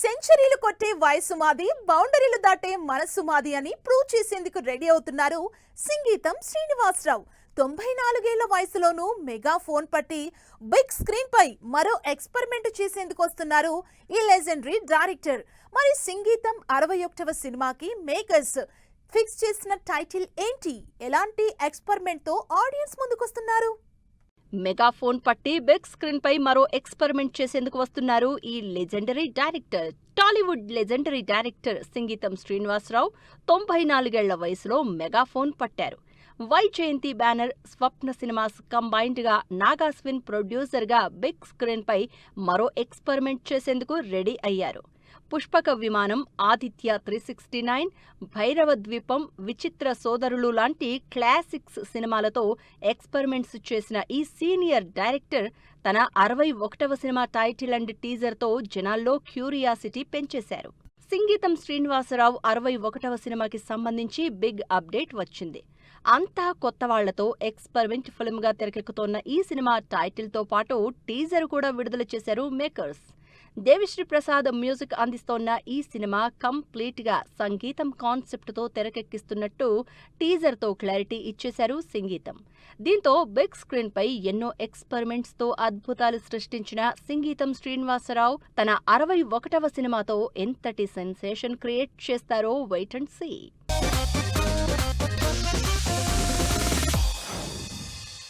సెంచరీలు కొట్టే వయసు మాది, బౌండరీలు దాటే మనసు మాది అని ప్రూవ్ చేసేందుకు రెడీ అవుతున్నారు సింగీతం శ్రీనివాసరావు. 94 వయసులోనూ మెగా ఫోన్ పట్టి బిగ్ స్క్రీన్ పై మరో ఎక్స్పెరిమెంట్ చేసేందుకు వస్తున్నారు ఈ లెజెండరీ డైరెక్టర్. మరి సింగీతం 61వ సినిమాకి మేకర్స్ ఫిక్స్ చేసిన టైటిల్ ఏంటి? ఎలాంటి ఎక్స్పెరిమెంట్ తో ఆడియన్స్ ముందుకొస్తున్నారు? మెగాఫోన్ పట్టి బిగ్ స్క్రీన్ పై మరో ఎక్స్పెరిమెంట్ చేసేందుకు వస్తున్నారు ఈ legendary director. Tollywood legendary director Singeetam Srinivasarao 94 వయసులో మెగాఫోన్ పట్టారు. Vyjayanthi banner, Swapna cinemas combined గా నాగాస్విన్ ప్రొడ్యూసర్ గా బిగ్ స్క్రీన్ పై మరో ఎక్స్పెరిమెంట్ చేసేందుకు రెడీ అయ్యారు. పుష్పక విమానం, ఆదిత్య 369, భైరవ ద్వీపం, విచిత్ర సోదరులు లాంటి క్లాసిక్స్ సినిమాలతో ఎక్స్పెరిమెంట్స్ చేసిన ఈ సీనియర్ డైరెక్టర్ తన 61వ సినిమా టైటిల్ అండ్ టీజర్తో జనాల్లో క్యూరియాసిటీ పెంచేశారు. సింగీతం శ్రీనివాసరావు 61వ సినిమాకి సంబంధించి బిగ్ అప్డేట్ వచ్చింది. అంతా కొత్త వాళ్లతో ఎక్స్పెరిమెంట్ ఫిల్మ్ గా తెరకెక్కుతోన్న ఈ సినిమా టైటిల్తో పాటు టీజర్ కూడా విడుదల చేశారు మేకర్స్. దేవిశ్రీ ప్రసాద్ మ్యూజిక్ అందిస్తోన్న ఈ సినిమా కంప్లీట్ గా సంగీతం కాన్సెప్ట్ తో తెరకెక్కిస్తున్నట్టు టీజర్ తో క్లారిటీ ఇచ్చేశారు సింగీతం. దీంతో బిగ్ స్క్రీన్ పై ఎన్నో ఎక్స్పెరిమెంట్స్ తో అద్భుతాలు సృష్టించిన సింగీతం శ్రీనివాసరావు తన 61వ సినిమాతో ఎంతటి సెన్సేషన్ క్రియేట్ చేస్తారో వెయిట్ అండ్ సీ.